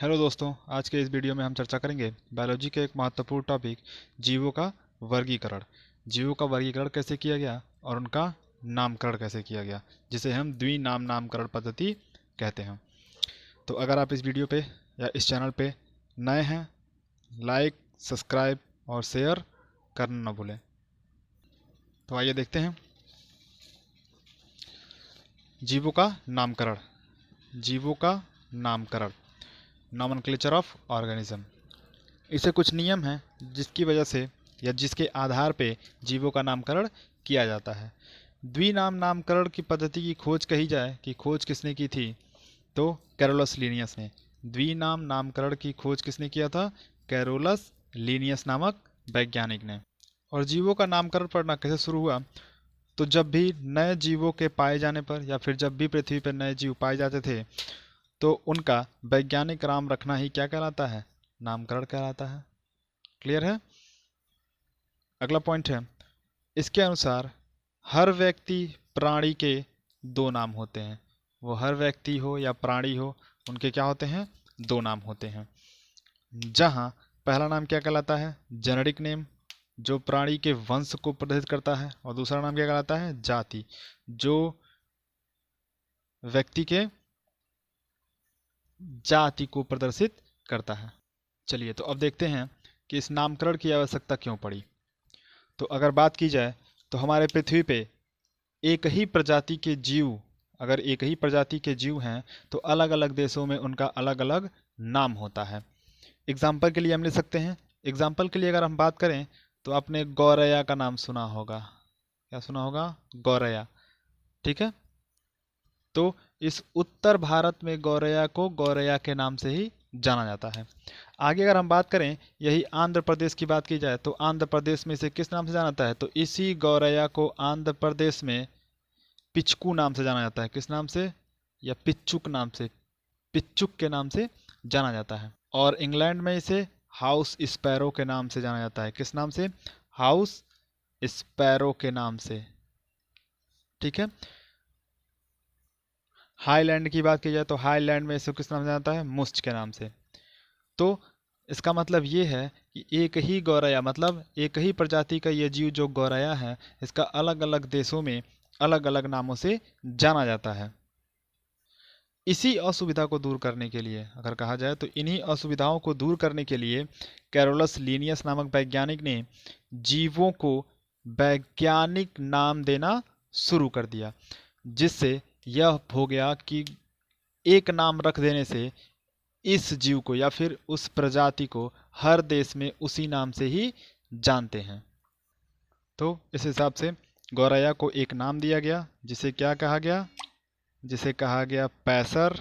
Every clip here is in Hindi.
हेलो दोस्तों, आज के इस वीडियो में हम चर्चा करेंगे बायोलॉजी के एक महत्वपूर्ण टॉपिक जीवों का वर्गीकरण। जीवों का वर्गीकरण कैसे किया गया और उनका नामकरण कैसे किया गया, जिसे हम द्विनाम नामकरण पद्धति कहते हैं। तो अगर आप इस वीडियो पे या इस चैनल पे नए हैं, लाइक, सब्सक्राइब और शेयर करना न भूलें। तो आइए देखते हैं जीवों का नामकरण। जीवों का नामकरण, नॉमेनक्लेचर ऑफ ऑर्गेनिज्म। इसे कुछ नियम हैं जिसकी वजह से या जिसके आधार पे जीवों का नामकरण किया जाता है। द्विनाम नामकरण की पद्धति की खोज कही जाए कि खोज किसने की थी, तो कैरोलस लीनियस ने। द्विनाम नामकरण की खोज किसने किया था? कैरोलस लीनियस नामक वैज्ञानिक ने। और जीवों का नामकरण पढ़ना कैसे शुरू हुआ? तो जब भी नए जीवों के पाए जाने पर या फिर जब भी पृथ्वी पर नए जीव पाए जाते थे तो उनका वैज्ञानिक नाम रखना ही क्या कहलाता है? नामकरण कहलाता है। क्लियर है? अगला पॉइंट है, इसके अनुसार हर व्यक्ति प्राणी के दो नाम होते हैं। वो हर व्यक्ति हो या प्राणी हो, उनके क्या होते हैं? दो नाम होते हैं। जहां पहला नाम क्या कहलाता है? जेनेरिक नेम, जो प्राणी के वंश को प्रदर्शित करता है, और दूसरा नाम क्या कहलाता है? जाति, जो व्यक्ति के जाति को प्रदर्शित करता है। चलिए, तो अब देखते हैं कि इस नामकरण की आवश्यकता क्यों पड़ी। तो अगर बात की जाए तो हमारे पृथ्वी पे एक ही प्रजाति के जीव, अगर एक ही प्रजाति के जीव हैं तो अलग अलग देशों में उनका अलग अलग नाम होता है। एग्जाम्पल के लिए हम ले सकते हैं, एग्जाम्पल के लिए अगर हम बात करें तो आपने गौरैया का नाम सुना होगा। क्या सुना होगा? गौरैया। ठीक है, तो इस उत्तर भारत में गौरैया को गौरैया के नाम से ही जाना जाता है। आगे अगर हम बात करें, यही आंध्र प्रदेश की बात की जाए तो आंध्र प्रदेश में इसे किस नाम से जाना जाता है? तो इसी गौरैया को आंध्र प्रदेश में पिचकू नाम से जाना जाता है। किस नाम से? या पिच्चुक नाम से, पिच्चुक के नाम से जाना जाता है। और इंग्लैंड में इसे हाउस स्पैरो के नाम से जाना जाता है। किस नाम से? हाउस स्पैरो के नाम से। ठीक है, हाईलैंड की बात की जाए तो हाईलैंड में इसे किस नाम से जाना जाता है? मुश्च के नाम से। तो इसका मतलब ये है कि एक ही गौरैया, मतलब एक ही प्रजाति का ये जीव जो गौरैया है, इसका अलग अलग देशों में अलग अलग नामों से जाना जाता है। इसी असुविधा को दूर करने के लिए, अगर कहा जाए तो इन्हीं असुविधाओं को दूर करने के लिए कैरोलस लीनियस नामक वैज्ञानिक ने जीवों को वैज्ञानिक नाम देना शुरू कर दिया, जिससे यह हो गया कि एक नाम रख देने से इस जीव को या फिर उस प्रजाति को हर देश में उसी नाम से ही जानते हैं। तो इस हिसाब से गौरैया को एक नाम दिया गया, जिसे क्या कहा गया? जिसे कहा गया पैसर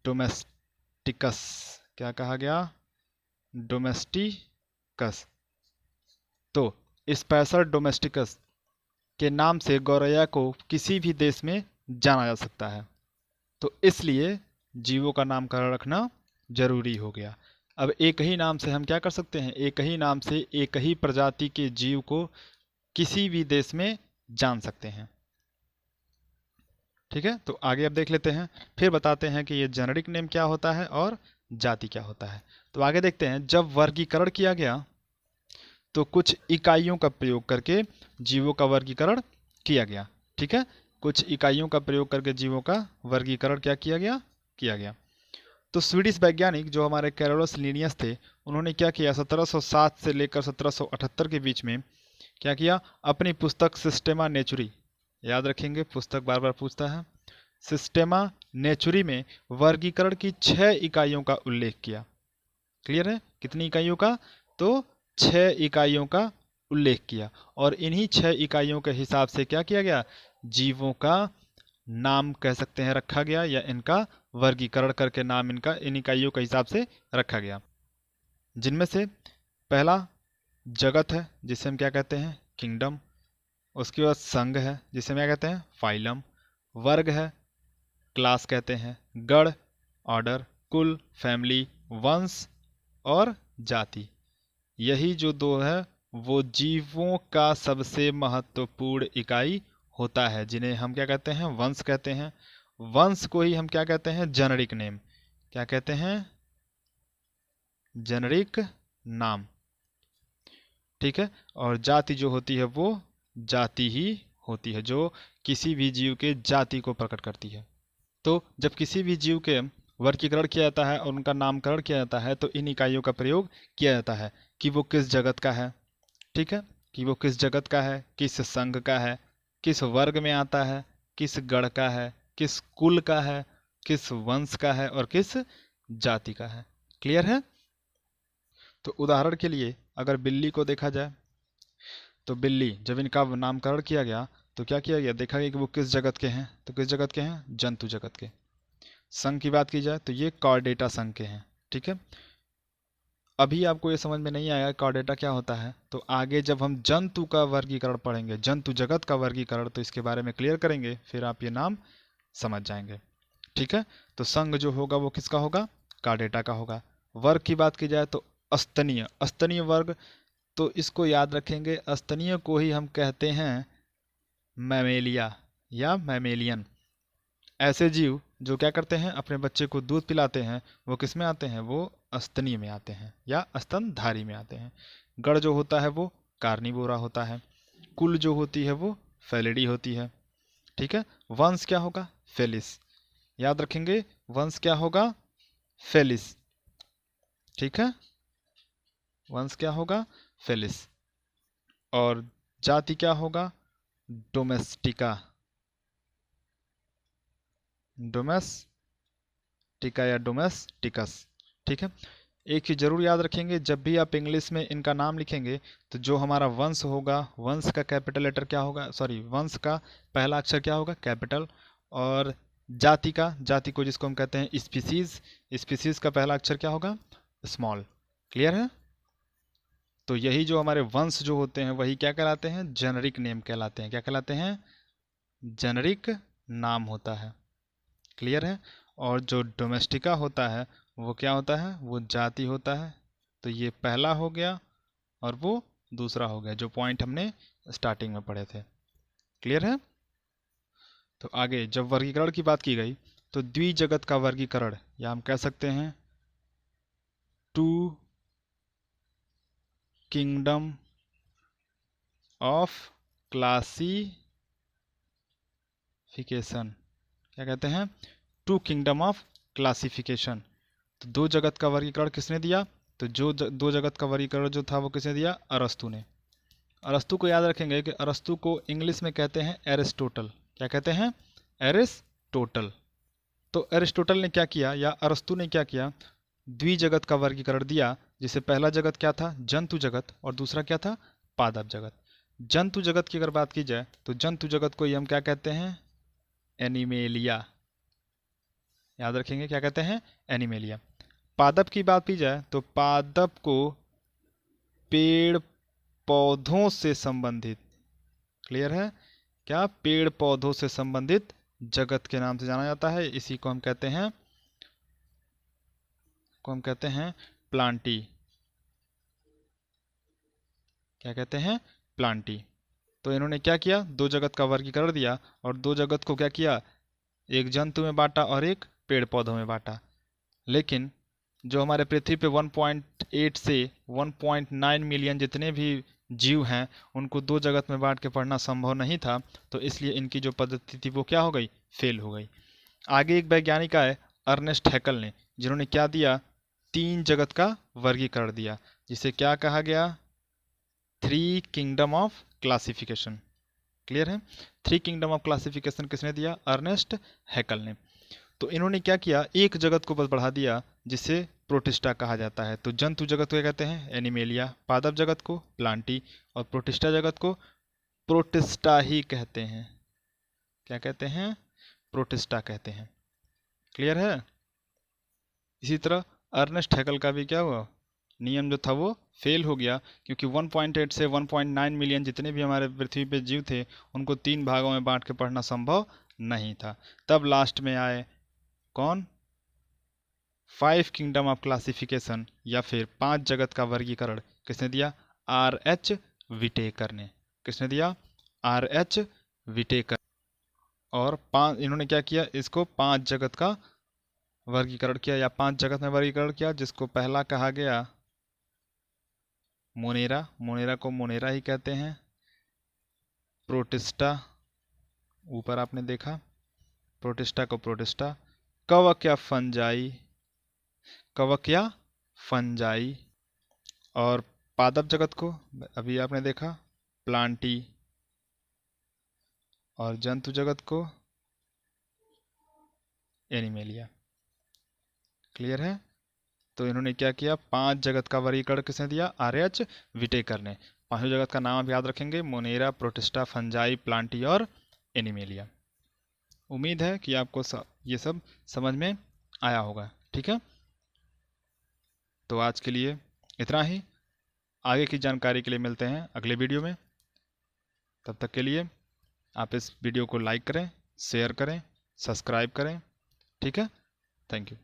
डोमेस्टिकस। क्या कहा गया? डोमेस्टिकस। तो इस पैसर डोमेस्टिकस के नाम से गौरैया को किसी भी देश में जाना जा सकता है। तो इसलिए जीवों का नामकरण रखना जरूरी हो गया। अब एक ही नाम से हम क्या कर सकते हैं? एक ही नाम से एक ही प्रजाति के जीव को किसी भी देश में जान सकते हैं। ठीक है, तो आगे अब देख लेते हैं, फिर बताते हैं कि ये जेनेरिक नेम क्या होता है और जाति क्या होता है। तो आगे देखते हैं, जब वर्गीकरण किया गया तो कुछ इकाइयों का प्रयोग करके जीवों का वर्गीकरण किया गया। ठीक है, कुछ इकाइयों का प्रयोग करके जीवों का वर्गीकरण क्या किया गया। तो स्वीडिश वैज्ञानिक जो हमारे कैरोलस लीनियस थे, उन्होंने क्या किया? 1707 से लेकर 1778 के बीच में क्या किया? अपनी पुस्तक सिस्टेमा नेचुरी, याद रखेंगे पुस्तक बार बार पूछता है, सिस्टेमा नेचुरी में वर्गीकरण की 6 इकाइयों का उल्लेख किया। क्लियर है? कितनी इकाइयों का? तो 6 इकाइयों का उल्लेख किया, और इन्हीं 6 इकाइयों के हिसाब से क्या किया गया? जीवों का नाम कह सकते हैं रखा गया, या इनका वर्गीकरण करके नाम इनका इन इकाइयों के हिसाब से रखा गया। जिनमें से पहला जगत है, जिसे हम क्या कहते हैं? किंगडम। उसके बाद संघ है, जिसे हम क्या कहते हैं? फाइलम। वर्ग है, क्लास कहते हैं। गण, ऑर्डर। कुल, फैमिली। वंश और जाति। यही जो दो है वो जीवों का सबसे महत्वपूर्ण इकाई होता है, जिन्हें हम क्या कहते हैं? वंश कहते हैं। वंश को ही हम क्या कहते हैं? Generic name. क्या कहते हैं? जेनरिक नाम, ठीक है। और जाति जो होती है वो जाति ही होती है, जो किसी भी जीव के जाति को प्रकट करती है। तो जब किसी भी जीव के वर्गीकरण किया जाता है और उनका नामकरण किया जाता है तो इन इकाइयों का प्रयोग किया जाता है कि वो किस जगत का है, ठीक है, कि वो किस जगत का है, किस संघ का है, किस वर्ग में आता है, किस गण का है, किस कुल का है, किस वंश का है और किस जाति का है। क्लियर है? तो उदाहरण के लिए अगर बिल्ली को देखा जाए तो बिल्ली जब इनका नामकरण किया गया तो क्या किया गया, देखा गया कि वो किस जगत के हैं, तो किस जगत के हैं, जंतु जगत के। संघ की बात की जाए तो ये कॉर्डेटा संघ के हैं, ठीक है। अभी आपको ये समझ में नहीं आया कॉर्डेटा क्या होता है, तो आगे जब हम जंतु का वर्गीकरण पढ़ेंगे, जंतु जगत का वर्गीकरण, तो इसके बारे में क्लियर करेंगे, फिर आप ये नाम समझ जाएंगे, ठीक है। तो संघ जो होगा वो किसका होगा, कॉर्डेटा का होगा। वर्ग की बात की जाए तो अस्तनीय, अस्तनीय वर्ग, तो इसको याद रखेंगे, अस्तनीय को ही हम कहते हैं मैमेलिया या मैमेलियन। ऐसे जीव जो क्या करते हैं, अपने बच्चे को दूध पिलाते हैं, वो किस में आते हैं, वो अस्तनीय में आते हैं या स्तनधारी में आते हैं। गण जो होता है वो कार्निवोरा होता है। कुल जो होती है वो फेलिडी होती है, ठीक है। वंश क्या होगा, फेलिस, याद रखेंगे, वंश क्या होगा, फेलिस, ठीक है, वंश क्या होगा, फेलिस। और जाति क्या होगा, डोमेस्टिका, डोमेस्टिका या डोमेस्टिकस, ठीक है। एक चीज जरूर याद रखेंगे, जब भी आप इंग्लिश में इनका नाम लिखेंगे तो जो हमारा वंश होगा, वंश का कैपिटल लेटर क्या होगा, सॉरी, वंश का पहला अक्षर क्या होगा, कैपिटल। और जाति का, जाति को जिसको हम कहते हैं स्पीसीज, स्पीसीज का पहला अक्षर क्या होगा, स्मॉल। क्लियर है? तो यही जो हमारे वंश जो होते हैं वही क्या कहलाते हैं, जेनरिक नेम कहलाते हैं। क्या कहलाते हैं, जेनरिक नाम होता है। क्लियर है? और जो डोमेस्टिका होता है वो क्या होता है, वो जाति होता है। तो ये पहला हो गया और वो दूसरा हो गया, जो पॉइंट हमने स्टार्टिंग में पढ़े थे। क्लियर है? तो आगे जब वर्गीकरण की बात की गई तो द्विजगत का वर्गीकरण, या हम कह सकते हैं टू किंगडम ऑफ क्लासिफिकेशन, क्या कहते हैं, टू किंगडम ऑफ क्लासिफिकेशन। तो दो जगत का वर्गीकरण किसने दिया, तो जो दो जगत का वर्गीकरण जो था वो किसने दिया, अरस्तु ने। अरस्तु को याद रखेंगे कि अरस्तु को इंग्लिश में कहते हैं एरिस्टोटल। क्या कहते हैं, एरिस्टोटल। तो एरिस्टोटल ने क्या किया, या अरस्तु ने क्या किया, द्विजगत का वर्गीकरण दिया, जिसे पहला जगत क्या था, जंतु जगत, और दूसरा क्या था, पादप जगत। जंतु जगत की अगर बात की जाए तो जंतु जगत को ही हम क्या कहते हैं, एनिमेलिया। याद रखेंगे, क्या कहते हैं, एनिमेलिया। पादप की बात की जाए तो पादप को पेड़ पौधों से संबंधित, क्लियर है, क्या, पेड़ पौधों से संबंधित जगत के नाम से जाना जाता है। इसी को हम कहते हैं, प्लांटी। क्या कहते हैं, प्लांटी। तो इन्होंने क्या किया, दो जगत का वर्गीकरण दिया और दो जगत को क्या किया, एक जंतु में बांटा और एक पेड़ पौधों में बांटा। लेकिन जो हमारे पृथ्वी पे 1.8 से 1.9 मिलियन जितने भी जीव हैं उनको दो जगत में बांट के पढ़ना संभव नहीं था, तो इसलिए इनकी जो पद्धति थी वो क्या हो गई, फेल हो गई। आगे एक वैज्ञानिक आए, अर्नेस्ट हैकल ने, जिन्होंने क्या दिया, तीन जगत का वर्गीकरण दिया, जिसे क्या कहा गया, three kingdom of classification. Clear है? थ्री किंगडम ऑफ क्लासिफिकेशन किसने दिया, अर्नेस्ट हैकल ने। तो इन्होंने क्या किया, एक जगत को बस बढ़ा दिया जिसे प्रोटिस्टा कहा जाता है। तो जंतु जगत को क्या कहते हैं, एनिमेलिया, पादप जगत को प्लांटी, और प्रोटिस्टा जगत को प्रोटिस्टा ही कहते हैं। क्या कहते हैं, प्रोटिस्टा कहते हैं। क्लियर है? इसी तरह अर्नेस्ट हैकल का भी क्या हुआ, नियम जो था वो फेल हो गया, क्योंकि 1.8 से 1.9 मिलियन जितने भी हमारे पृथ्वी पे जीव थे उनको तीन भागों में बांट के पढ़ना संभव नहीं था। तब लास्ट में आए कौन, 5 किंगडम ऑफ क्लासिफिकेशन, या फिर पांच जगत का वर्गीकरण किसने दिया, R.H. विटेकर ने। किसने दिया, R.H. विटेकर। और इन्होंने क्या किया, इसको पांच जगत का वर्गीकरण किया या 5 जगत में वर्गीकरण किया, जिसको पहला कहा गया मोनेरा, मोनेरा को मोनेरा ही कहते हैं। प्रोटिस्टा, ऊपर आपने देखा, प्रोटिस्टा को प्रोटिस्टा। कवक या फंजाई, कवक या फंजाई। और पादप जगत को अभी आपने देखा, प्लांटी। और जंतु जगत को एनिमेलिया। क्लियर है? तो इन्होंने क्या किया, 5 जगत का वर्गीकरण किसने दिया, आर.एच. विटेकर ने। 5 जगत का नाम आप याद रखेंगे, मोनेरा, प्रोटिस्टा, फंजाई, प्लांटी और एनिमेलिया। उम्मीद है कि आपको ये सब समझ में आया होगा। ठीक है, तो आज के लिए इतना ही। आगे की जानकारी के लिए मिलते हैं अगले वीडियो में। तब तक के लिए आप इस वीडियो को लाइक करें, शेयर करें, सब्सक्राइब करें। ठीक है, थैंक यू।